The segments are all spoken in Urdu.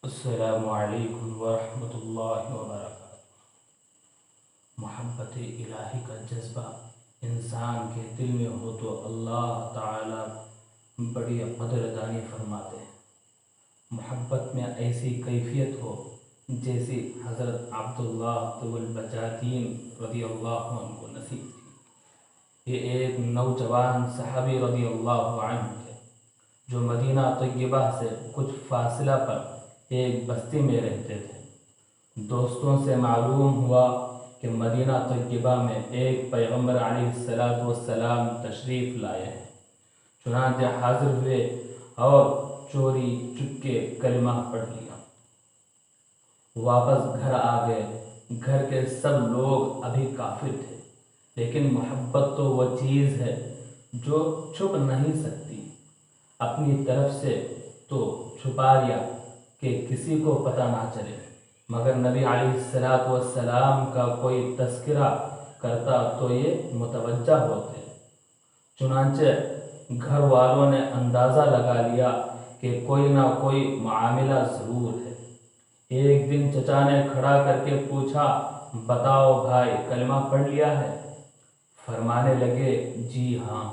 السلام علیکم ورحمۃ اللہ وبرکاتہ۔ محبت الہی کا جذبہ انسان کے دل میں ہو تو اللہ تعالی بڑی قدردانی فرماتے ہیں۔ محبت میں ایسی کیفیت ہو جیسی حضرت عبداللہ ذو البجادین رضی اللہ عنہ کو نصیب تھی۔ یہ ایک نوجوان صحابی رضی اللہ عنہ تھے جو مدینہ طیبہ سے کچھ فاصلہ پر ایک بستی میں رہتے تھے۔ دوستوں سے معلوم ہوا کہ مدینہ طیبہ میں ایک پیغمبر علیہ السلام تشریف لائے ہیں۔ چنانچہ حاضر ہوئے اور چوری چپکے کلمہ پڑھ لیا، واپس گھر آ گئے۔ گھر کے سب لوگ ابھی کافر تھے، لیکن محبت تو وہ چیز ہے جو چھپ نہیں سکتی۔ اپنی طرف سے تو چھپا لیا کہ کسی کو پتہ نہ چلے، مگر نبی علیہ السلام کا کوئی تذکرہ کرتا تو یہ متوجہ ہوتے۔ چنانچہ گھر والوں نے اندازہ لگا لیا کہ کوئی نہ کوئی معاملہ ضرور ہے۔ ایک دن چچا نے کھڑا کر کے پوچھا، بتاؤ بھائی، کلمہ پڑھ لیا ہے؟ فرمانے لگے، جی ہاں۔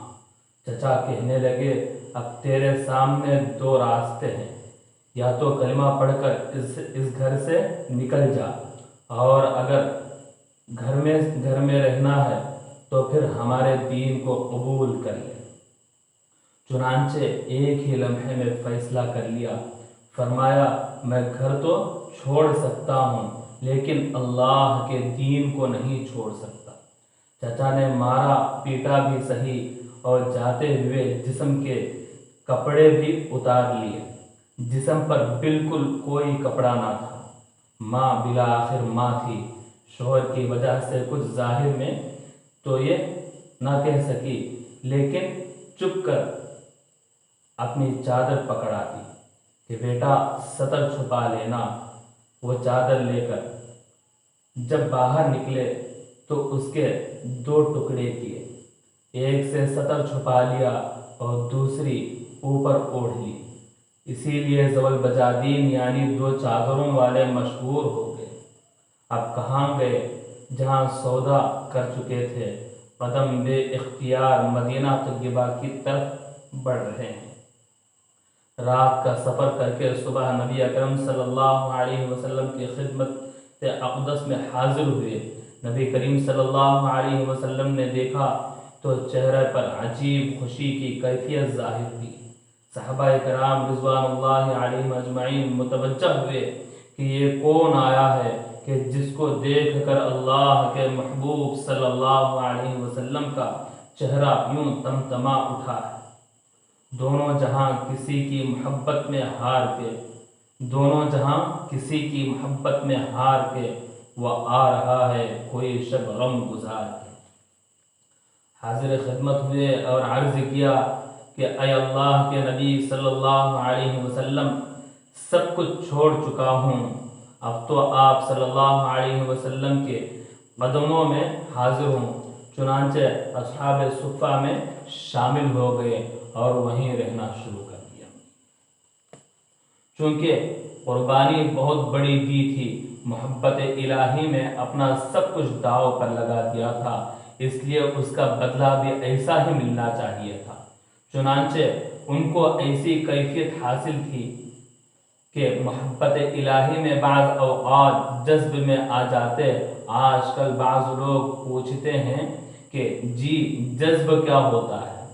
چچا کہنے لگے، اب تیرے سامنے دو راستے ہیں، یا تو کلمہ پڑھ کر اس گھر سے نکل جا، اور اگر گھر میں رہنا ہے تو پھر ہمارے دین کو قبول کر لے۔ چنانچہ ایک ہی لمحے میں فیصلہ کر لیا۔ فرمایا، میں گھر تو چھوڑ سکتا ہوں لیکن اللہ کے دین کو نہیں چھوڑ سکتا۔ چچا نے مارا پیٹا بھی صحیح، اور جاتے ہوئے جسم کے کپڑے بھی اتار لیے۔ جسم پر بالکل کوئی کپڑا نہ تھا۔ ماں بالآخر ماں تھی، شوہر کی وجہ سے کچھ ظاہر میں تو یہ نہ کہہ سکی، لیکن چپ کر اپنی چادر پکڑا دی کہ بیٹا سطر چھپا لینا۔ وہ چادر لے کر جب باہر نکلے تو اس کے دو ٹکڑے کیے، ایک سے سطر چھپا لیا اور دوسری اوپر اوڑھ لی۔ اسی لیے ذو البجادین یعنی دو چادروں والے مشہور ہو گئے۔ اب کہاں گئے؟ جہاں سودا کر چکے تھے، قدم بے اختیار مدینہ طیبہ کی طرف بڑھ رہے ہیں۔ رات کا سفر کر کے صبح نبی اکرم صلی اللہ علیہ وسلم کی خدمت اقدس میں حاضر ہوئے۔ نبی کریم صلی اللہ علیہ وسلم نے دیکھا تو چہرے پر عجیب خوشی کی کیفیت ظاہر ہوئی۔ صحابہ کرام رضوان اللہ علیہم اجمعین متوجہ ہوئے کہ یہ کون آیا ہے کہ جس کو دیکھ کر اللہ کے محبوب صلی اللہ علیہ وسلم کا چہرہ یوں تمتما اٹھا ہے۔ دونوں جہاں کسی کی محبت میں ہار کے وہ آ رہا ہے کوئی شب غم گزار کے۔ حاضر خدمت ہوئے اور عرض کیا کہ اے اللہ کے نبی صلی اللہ علیہ وسلم، سب کچھ چھوڑ چکا ہوں، اب تو آپ صلی اللہ علیہ وسلم کے قدموں میں حاضر ہوں۔ چنانچہ اصحاب صفہ میں شامل ہو گئے اور وہیں رہنا شروع کر دیا۔ چونکہ قربانی بہت بڑی دی تھی، محبت الہی میں اپنا سب کچھ داؤ پر لگا دیا تھا، اس لیے اس کا بدلہ بھی ایسا ہی ملنا چاہیے تھا۔ چنانچہ ان کو ایسی کیفیت حاصل تھی کہ محبت الہی میں بعض اوقات جذب میں آ جاتے۔ آج کل بعض لوگ پوچھتے ہیں کہ جی جذب کیا ہوتا ہے؟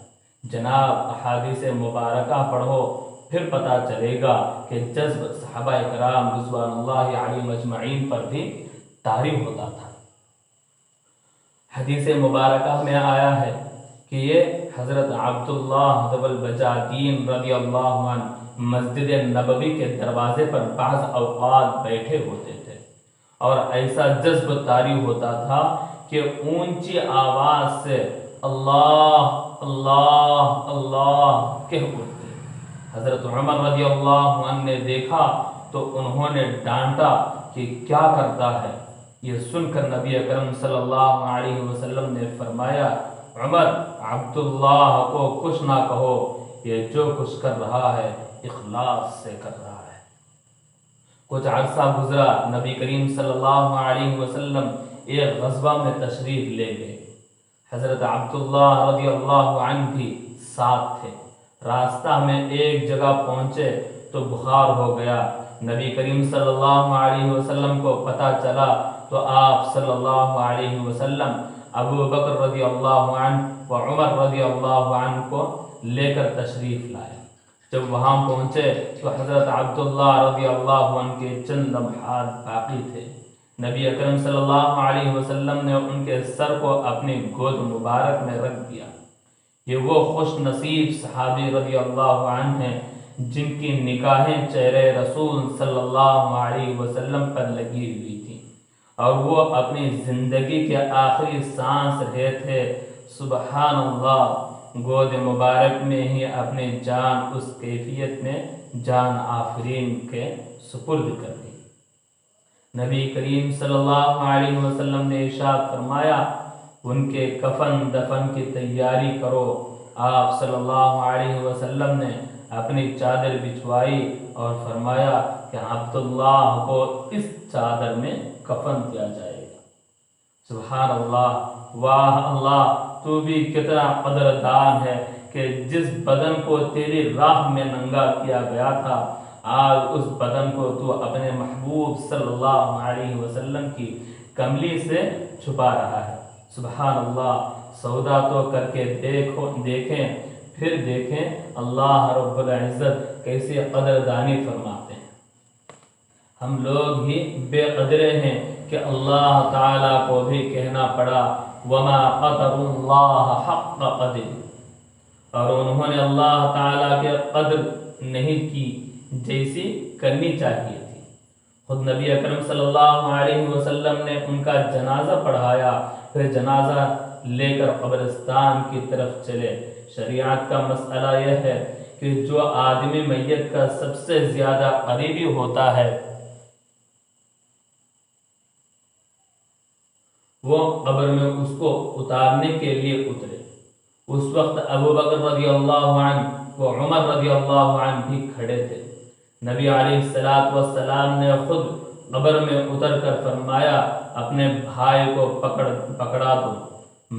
جناب احادیث مبارکہ پڑھو، پھر پتہ چلے گا کہ جذب صحابہ کرام رضوان اللہ علیہم اجمعین پر بھی طاری ہوتا تھا۔ حدیث مبارکہ میں آیا ہے کہ یہ حضرت عبداللہ ذو البجادین رضی اللہ عنہ مسجد نبوی کے دروازے پر بعض اوقات بیٹھے ہوتے تھے، اور ایسا جذب طاری ہوتا تھا کہ اونچی آواز سے اللہ اللہ اللہ کہہ اٹھتے۔ حضرت عمر رضی اللہ عنہ نے دیکھا تو انہوں نے ڈانٹا کہ کیا کرتا ہے؟ یہ سن کر نبی اکرم صلی اللہ علیہ وسلم نے فرمایا، عمر، عبداللہ کو کچھ نہ کہو، یہ جو کچھ کر رہا ہے اخلاص سے کر رہا ہے۔ کچھ عرصہ گزرا، نبی کریم صلی اللہ علیہ وسلم ایک غزوہ میں تشریف لے گئے۔ حضرت عبداللہ رضی اللہ عنہ بھی ساتھ تھے۔ راستہ میں ایک جگہ پہنچے تو بخار ہو گیا۔ نبی کریم صلی اللہ علیہ وسلم کو پتہ چلا تو آپ صلی اللہ علیہ وسلم ابو بکر رضی اللہ عنہ و عمر رضی اللہ عنہ کو لے کر تشریف لائے۔ جب وہاں پہنچے تو حضرت عبداللہ رضی اللہ عنہ کے چند لمحات باقی تھے۔ نبی اکرم صلی اللہ علیہ وسلم نے ان کے سر کو اپنی گود مبارک میں رکھ دیا۔ یہ وہ خوش نصیب صحابی رضی اللہ عنہ ہیں جن کی نگاہیں چہرے رسول صلی اللہ علیہ وسلم پر لگی ہوئی تھی اور وہ اپنی زندگی کے آخری سانس رہے تھے۔ سبحان اللہ، گود مبارک میں ہی اپنی جان اس کیفیت میں جان آفرین کے سپرد کر دی۔ نبی کریم صلی اللہ علیہ وسلم نے ارشاد فرمایا، ان کے کفن دفن کی تیاری کرو۔ آپ صلی اللہ علیہ وسلم نے اپنی چادر بچھوائی اور فرمایا کہ عبداللہ کو اس چادر میں کفن دیا جائے گا۔ سبحان اللہ، واہ اللہ، تو بھی کتنا قدردان ہے کہ جس بدن کو تیری راہ میں ننگا کیا گیا تھا، آج اس بدن کو تو اپنے محبوب صلی اللہ علیہ وسلم کی کملی سے چھپا رہا ہے۔ سبحان اللہ، سودا تو کر کے دیکھیں، پھر دیکھیں اللہ رب العزت کیسی قدردانی فرماتے ہیں۔ ہم لوگ ہی بے قدرے ہیں کہ اللہ تعالیٰ کو بھی کہنا پڑا وما قدر اللہ حق قدر، اور انہوں نے اللہ تعالیٰ کے قدر نہیں کی جیسی کرنی چاہیے تھی۔ خود نبی اکرم صلی اللہ علیہ وسلم نے ان کا جنازہ پڑھایا، پھر جنازہ لے کر قبرستان کی طرف چلے۔ شریعت کا مسئلہ یہ ہے کہ جو آدمی میت کا سب سے زیادہ قریبی ہوتا ہے وہ قبر میں اس کو اتارنے کے لیے اترے۔ اس وقت ابو بکر رضی اللہ عنہ و عمر رضی اللہ عنہ بھی کھڑے تھے۔ نبی علیہ السلام نے خود قبر میں اتر کر فرمایا، اپنے بھائی کو پکڑا دو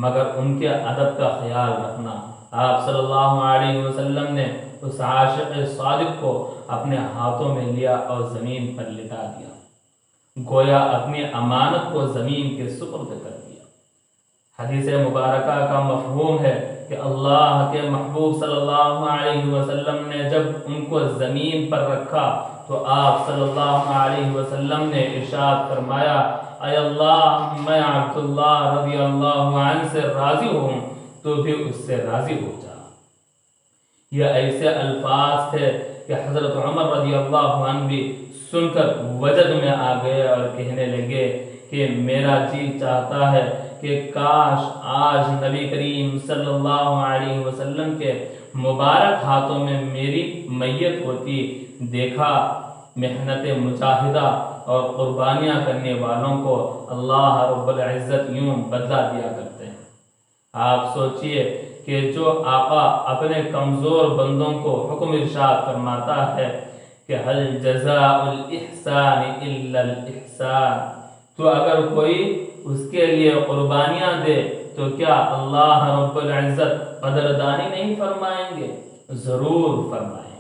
مگر ان کے ادب کا خیال رکھنا۔ آپ صلی اللہ علیہ وسلم نے اس عاشق صادق کو اپنے ہاتھوں میں لیا اور زمین پر لٹا دیا، گویا اپنی امانت کو زمین کے سپرد کر دیا۔ حدیث مبارکہ کا مفہوم ہے کہ اللہ کے محبوب صلی اللہ علیہ وسلم نے جب ان کو زمین پر رکھا تو آپ صلی اللہ علیہ وسلم نے ارشاد فرمایا، اے اللہ، میں عبداللہ رضی اللہ عنہ سے راضی ہوں، تو بھی اس سے راضی ہو جا۔ یہ ایسے الفاظ تھے کہ حضرت عمر رضی اللہ عنہ بھی سن کر وجد میں آ گئے اور کہنے لگے کہ میرا جی چاہتا ہے کہ کاش آج نبی کریم صلی اللہ علیہ وسلم کے مبارک ہاتھوں میں میری میت ہوتی۔ دیکھا، محنت مجاہدہ اور قربانیاں کرنے والوں کو اللہ رب العزت یوں بدلہ دیا کرتے ہیں۔ آپ سوچئے کہ جو آقا اپنے کمزور بندوں کو حکم ارشاد فرماتا ہے کہ هل جزاء الاحسان الا الاحسان، تو اگر کوئی اس کے لیے قربانیاں دے تو کیا اللہ رب العزت قدردانی نہیں فرمائیں گے؟ ضرور فرمائیں گے۔